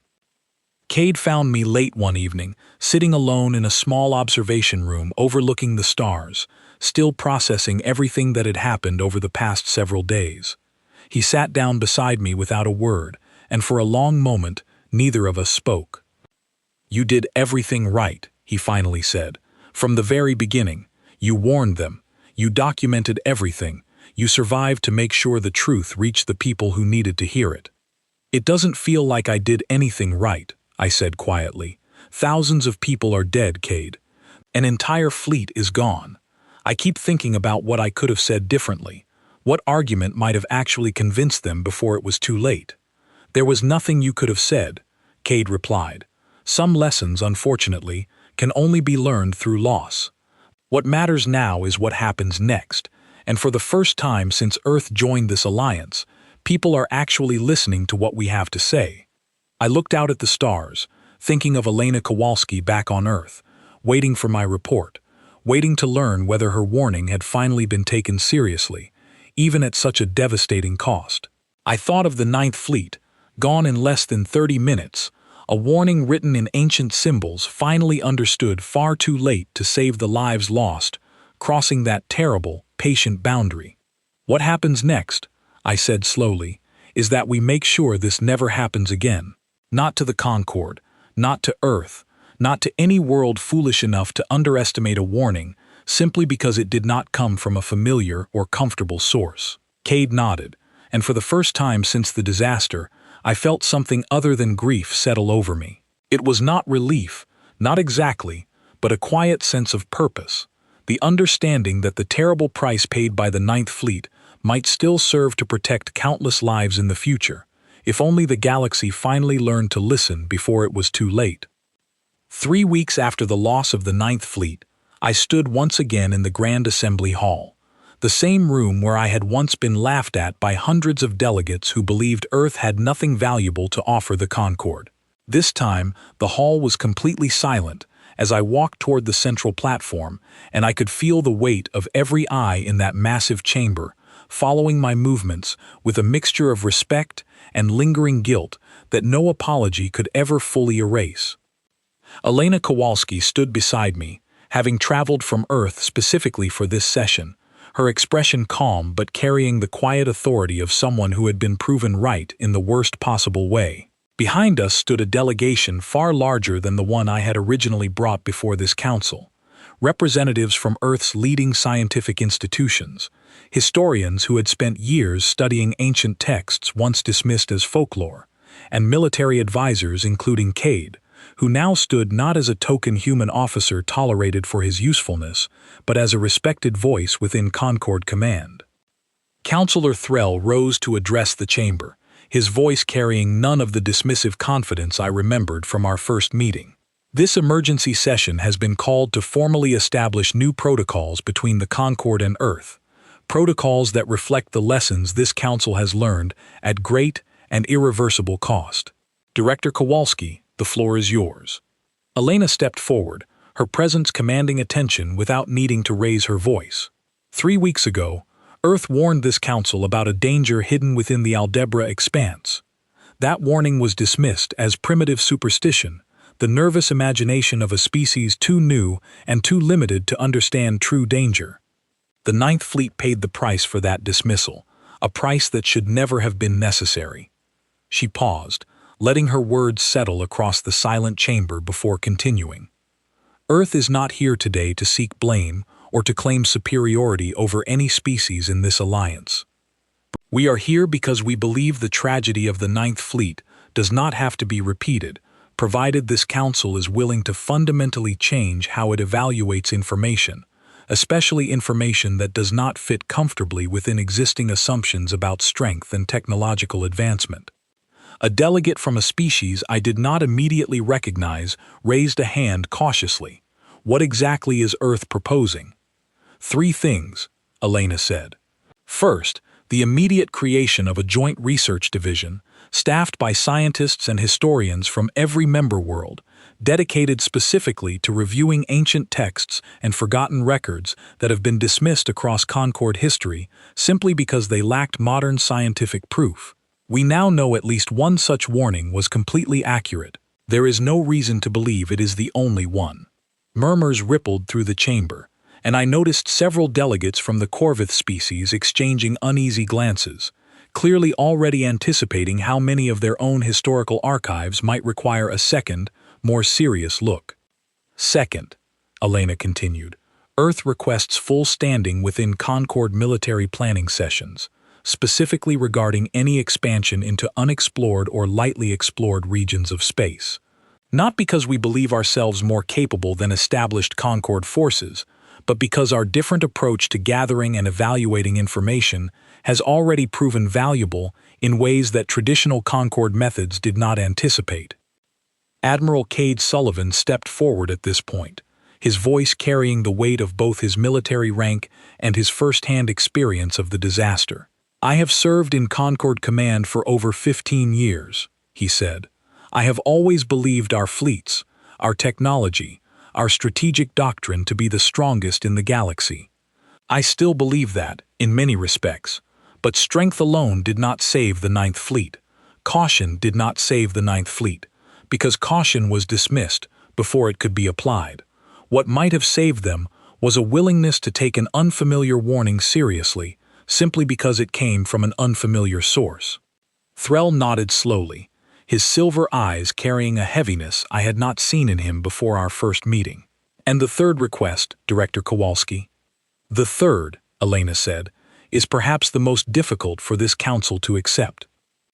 [SPEAKER 1] Cade found me late one evening, sitting alone in a small observation room overlooking the stars, still processing everything that had happened over the past several days. He sat down beside me without a word, and for a long moment, neither of us spoke. "You did everything right," he finally said. "From the very beginning, you warned them, you documented everything, you survived to make sure the truth reached the people who needed to hear it." "It doesn't feel like I did anything right," I said quietly. "Thousands of people are dead, Cade. An entire fleet is gone. I keep thinking about what I could have said differently. What argument might have actually convinced them before it was too late?" "There was nothing you could have said," Cade replied. "Some lessons, unfortunately, can only be learned through loss. What matters now is what happens next, and for the first time since Earth joined this alliance, people are actually listening to what we have to say." I looked out at the stars, thinking of Elena Kowalski back on Earth, waiting for my report, waiting to learn whether her warning had finally been taken seriously, even at such a devastating cost. I thought of the Ninth Fleet, gone in less than 30 minutes, a warning written in ancient symbols finally understood far too late to save the lives lost, crossing that terrible, patient boundary. "What happens next," I said slowly, "is that we make sure this never happens again. Not to the Concorde, not to Earth, not to any world foolish enough to underestimate a warning simply because it did not come from a familiar or comfortable source." Cade nodded, and for the first time since the disaster, I felt something other than grief settle over me. It was not relief, not exactly, but a quiet sense of purpose, the understanding that the terrible price paid by the Ninth Fleet might still serve to protect countless lives in the future, if only the galaxy finally learned to listen before it was too late. 3 weeks after the loss of the Ninth Fleet, I stood once again in the Grand Assembly Hall, the same room where I had once been laughed at by hundreds of delegates who believed Earth had nothing valuable to offer the Concorde. This time, the hall was completely silent as I walked toward the central platform, and I could feel the weight of every eye in that massive chamber, following my movements with a mixture of respect and lingering guilt that no apology could ever fully erase. Elena Kowalski stood beside me, having traveled from Earth specifically for this session, her expression calm but carrying the quiet authority of someone who had been proven right in the worst possible way. Behind us stood a delegation far larger than the one I had originally brought before this council. Representatives from Earth's leading scientific institutions, historians who had spent years studying ancient texts once dismissed as folklore, and military advisors including Cade, who now stood not as a token human officer tolerated for his usefulness, but as a respected voice within Concorde Command. Councillor Threll rose to address the chamber, his voice carrying none of the dismissive confidence I remembered from our first meeting. "This emergency session has been called to formally establish new protocols between the Concorde and Earth, protocols that reflect the lessons this council has learned at great and irreversible cost. Director Kowalski, the floor is yours." Elena stepped forward, her presence commanding attention without needing to raise her voice. 3 weeks ago, Earth warned this council about a danger hidden within the Aldebaran expanse. That warning was dismissed as primitive superstition, the nervous imagination of a species too new and too limited to understand true danger. The Ninth Fleet paid the price for that dismissal, a price that should never have been necessary. She paused, letting her words settle across the silent chamber before continuing. Earth is not here today to seek blame or to claim superiority over any species in this alliance. We are here because we believe the tragedy of the Ninth Fleet does not have to be repeated, provided this council is willing to fundamentally change how it evaluates information, especially information that does not fit comfortably within existing assumptions about strength and technological advancement. A delegate from a species I did not immediately recognize raised a hand cautiously. What exactly is Earth proposing? 3 things, Elena said. First, the immediate creation of a joint research division, staffed by scientists and historians from every member world, dedicated specifically to reviewing ancient texts and forgotten records that have been dismissed across Concord history simply because they lacked modern scientific proof. We now know at least one such warning was completely accurate. There is no reason to believe it is the only one. Murmurs rippled through the chamber, and I noticed several delegates from the Corvith species exchanging uneasy glances, clearly already anticipating how many of their own historical archives might require a second, more serious look. Second, Elena continued, Earth requests full standing within Concord military planning sessions, specifically regarding any expansion into unexplored or lightly explored regions of space. Not because we believe ourselves more capable than established Concord forces, but because our different approach to gathering and evaluating information has already proven valuable in ways that traditional Concord methods did not anticipate. Admiral Cade Sullivan stepped forward at this point, his voice carrying the weight of both his military rank and his first-hand experience of the disaster. I have served in Concord Command for over 15 years, he said. I have always believed our fleets, our technology, our strategic doctrine to be the strongest in the galaxy. I still believe that, in many respects, but strength alone did not save the Ninth Fleet. Caution did not save the Ninth Fleet, because caution was dismissed before it could be applied. What might have saved them was a willingness to take an unfamiliar warning seriously, simply because it came from an unfamiliar source. Threll nodded slowly, his silver eyes carrying a heaviness I had not seen in him before our first meeting. And the third request, Director Kowalski? The third, Elena said, is perhaps the most difficult for this council to accept.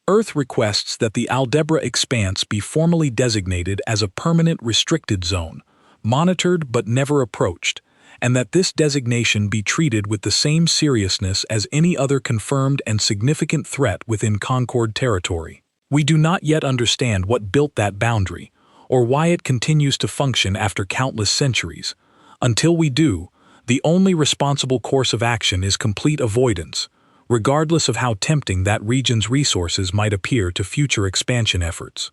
[SPEAKER 1] Earth requests that the Aldebaran expanse be formally designated as a permanent restricted zone, monitored but never approached, and that this designation be treated with the same seriousness as any other confirmed and significant threat within Concord territory. We do not yet understand what built that boundary, or why it continues to function after countless centuries. Until we do, the only responsible course of action is complete avoidance, regardless of how tempting that region's resources might appear to future expansion efforts.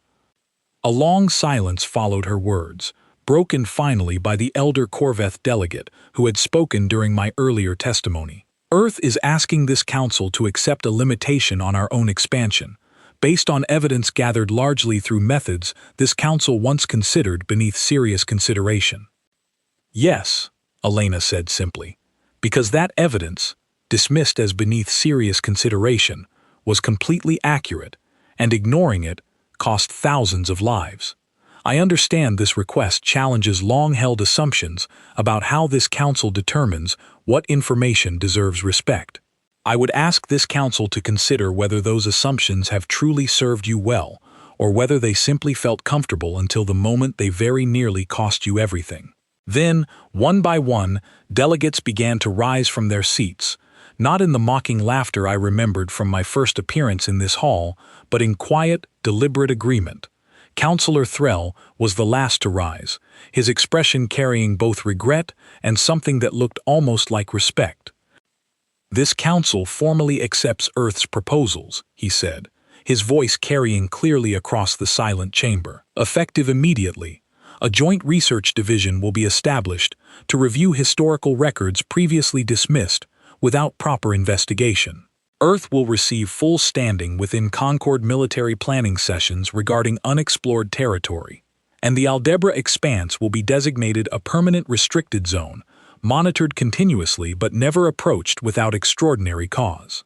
[SPEAKER 1] A long silence followed her words, broken finally by the elder Corveth delegate who had spoken during my earlier testimony. Earth is asking this council to accept a limitation on our own expansion, based on evidence gathered largely through methods this council once considered beneath serious consideration. Yes, Elena said simply, because that evidence, dismissed as beneath serious consideration, was completely accurate, and ignoring it cost thousands of lives. I understand this request challenges long-held assumptions about how this council determines what information deserves respect. I would ask this council to consider whether those assumptions have truly served you well, or whether they simply felt comfortable until the moment they very nearly cost you everything. Then, one by one, delegates began to rise from their seats, not in the mocking laughter I remembered from my first appearance in this hall, but in quiet, deliberate agreement. Councillor Threll was the last to rise, his expression carrying both regret and something that looked almost like respect. This council formally accepts Earth's proposals, he said, his voice carrying clearly across the silent chamber. Effective immediately, a joint research division will be established to review historical records previously dismissed without proper investigation. Earth will receive full standing within Concord military planning sessions regarding unexplored territory, and the Aldebra Expanse will be designated a permanent restricted zone, monitored continuously but never approached without extraordinary cause.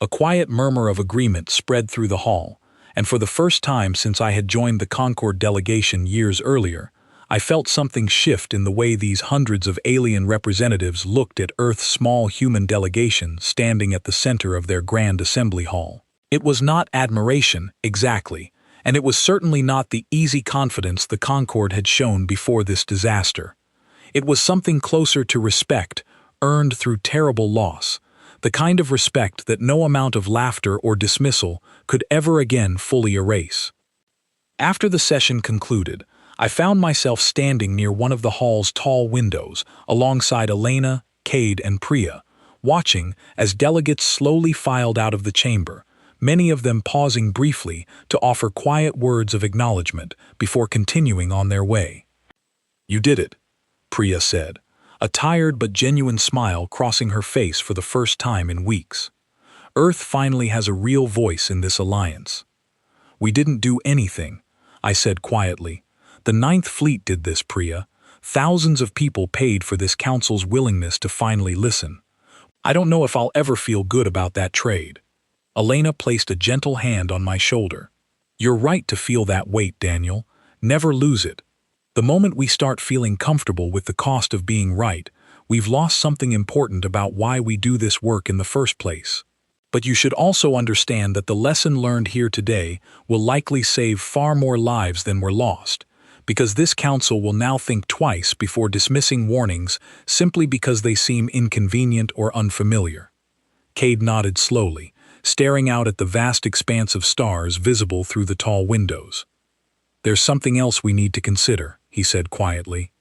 [SPEAKER 1] A quiet murmur of agreement spread through the hall, and for the first time since I had joined the Concord delegation years earlier, I felt something shift in the way these hundreds of alien representatives looked at Earth's small human delegation standing at the center of their grand assembly hall. It was not admiration, exactly, and it was certainly not the easy confidence the Concord had shown before this disaster. It was something closer to respect, earned through terrible loss, the kind of respect that no amount of laughter or dismissal could ever again fully erase. After the session concluded, I found myself standing near one of the hall's tall windows, alongside Elena, Cade, and Priya, watching as delegates slowly filed out of the chamber, many of them pausing briefly to offer quiet words of acknowledgement before continuing on their way. "You did it," Priya said, a tired but genuine smile crossing her face for the first time in weeks. "Earth finally has a real voice in this alliance." "We didn't do anything," I said quietly. "The Ninth Fleet did this, Priya. Thousands of people paid for this council's willingness to finally listen. I don't know if I'll ever feel good about that trade." Elena placed a gentle hand on my shoulder. "You're right to feel that weight, Daniel. Never lose it. The moment we start feeling comfortable with the cost of being right, we've lost something important about why we do this work in the first place. But you should also understand that the lesson learned here today will likely save far more lives than were lost, because this council will now think twice before dismissing warnings simply because they seem inconvenient or unfamiliar." Cade nodded slowly, staring out at the vast expanse of stars visible through the tall windows. "There's something else we need to consider," he said quietly.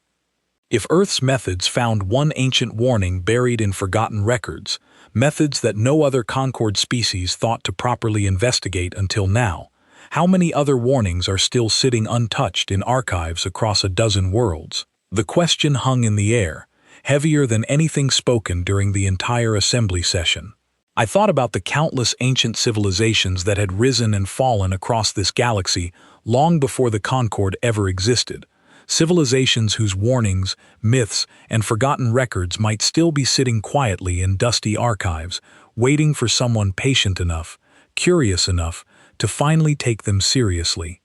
[SPEAKER 1] "If Earth's methods found one ancient warning buried in forgotten records, methods that no other Concord species thought to properly investigate until now, how many other warnings are still sitting untouched in archives across a dozen worlds?" The question hung in the air, heavier than anything spoken during the entire assembly session. I thought about the countless ancient civilizations that had risen and fallen across this galaxy long before the Concord ever existed, civilizations whose warnings, myths, and forgotten records might still be sitting quietly in dusty archives, waiting for someone patient enough, curious enough, to finally take them seriously.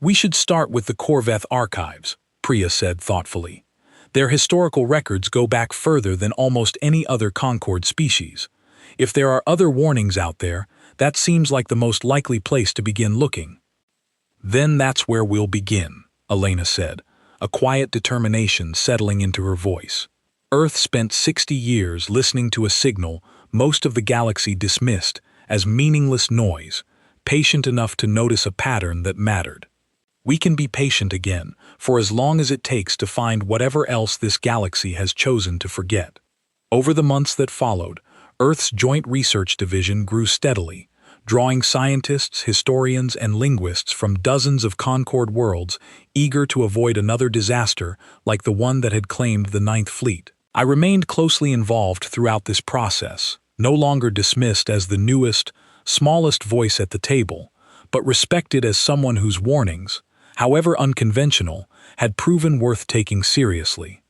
[SPEAKER 1] "We should start with the Corveth archives," Priya said thoughtfully. "Their historical records go back further than almost any other Concord species. If there are other warnings out there, that seems like the most likely place to begin looking." "Then that's where we'll begin," Elena said, a quiet determination settling into her voice. "Earth spent 60 years listening to a signal most of the galaxy dismissed as meaningless noise, patient enough to notice a pattern that mattered. We can be patient again, for as long as it takes to find whatever else this galaxy has chosen to forget." Over the months that followed, Earth's Joint Research Division grew steadily, drawing scientists, historians, and linguists from dozens of Concord worlds eager to avoid another disaster like the one that had claimed the Ninth Fleet. I remained closely involved throughout this process, no longer dismissed as the newest, smallest voice at the table, but respected as someone whose warnings, however unconventional, had proven worth taking seriously.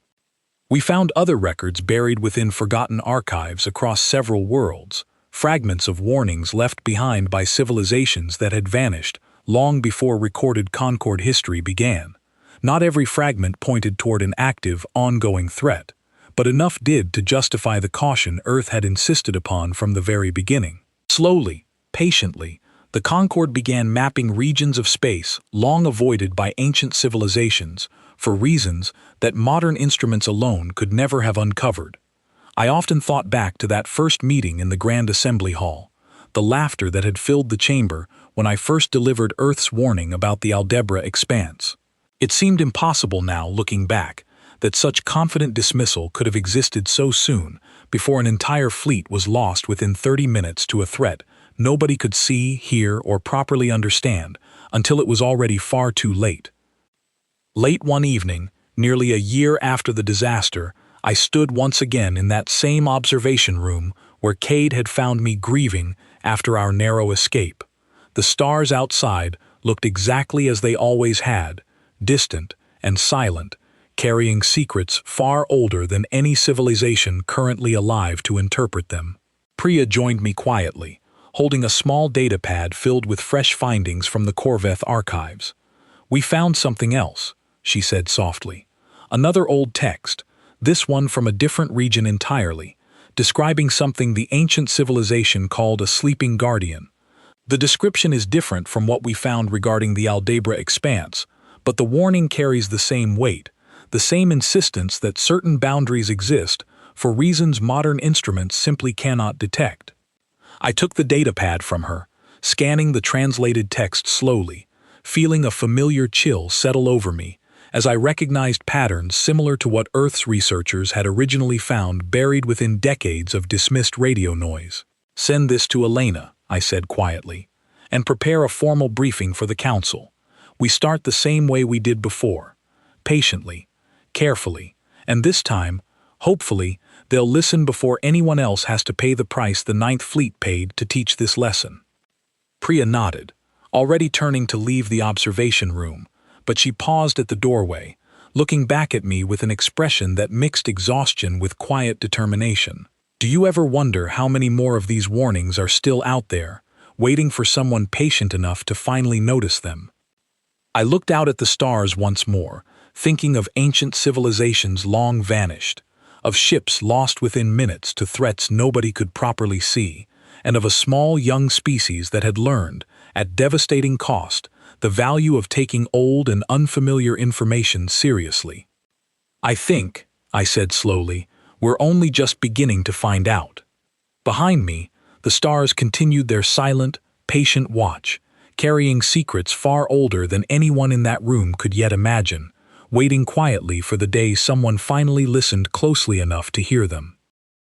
[SPEAKER 1] We found other records buried within forgotten archives across several worlds, fragments of warnings left behind by civilizations that had vanished long before recorded Concord history began. Not every fragment pointed toward an active, ongoing threat, but enough did to justify the caution Earth had insisted upon from the very beginning. Slowly, patiently, the Concord began mapping regions of space long avoided by ancient civilizations for reasons that modern instruments alone could never have uncovered. I often thought back to that first meeting in the Grand Assembly Hall, the laughter that had filled the chamber when I first delivered Earth's warning about the Aldebra Expanse. It seemed impossible now, looking back, that such confident dismissal could have existed so soon before an entire fleet was lost within 30 minutes to a threat nobody could see, hear, or properly understand until it was already far too late. Late one evening, nearly a year after the disaster, I stood once again in that same observation room where Cade had found me grieving after our narrow escape. The stars outside looked exactly as they always had, distant and silent, carrying secrets far older than any civilization currently alive to interpret them. Priya joined me quietly, holding a small datapad filled with fresh findings from the Corveth archives. "We found something else," she said softly. "Another old text, this one from a different region entirely, describing something the ancient civilization called a sleeping guardian. The description is different from what we found regarding the Aldabra expanse, but the warning carries the same weight, the same insistence that certain boundaries exist for reasons modern instruments simply cannot detect." I took the datapad from her, scanning the translated text slowly, feeling a familiar chill settle over me as I recognized patterns similar to what Earth's researchers had originally found buried within decades of dismissed radio noise. "Send this to Elena," I said quietly, "and prepare a formal briefing for the Council. We start the same way we did before, patiently, carefully, and this time, hopefully, they'll listen before anyone else has to pay the price the Ninth Fleet paid to teach this lesson." Priya nodded, already turning to leave the observation room, but she paused at the doorway, looking back at me with an expression that mixed exhaustion with quiet determination. "Do you ever wonder how many more of these warnings are still out there, waiting for someone patient enough to finally notice them?" I looked out at the stars once more, thinking of ancient civilizations long vanished, of ships lost within minutes to threats nobody could properly see, and of a small young species that had learned, at devastating cost, the value of taking old and unfamiliar information seriously. "I think," I said slowly, "we're only just beginning to find out." Behind me, the stars continued their silent, patient watch, carrying secrets far older than anyone in that room could yet imagine, waiting quietly for the day someone finally listened closely enough to hear them.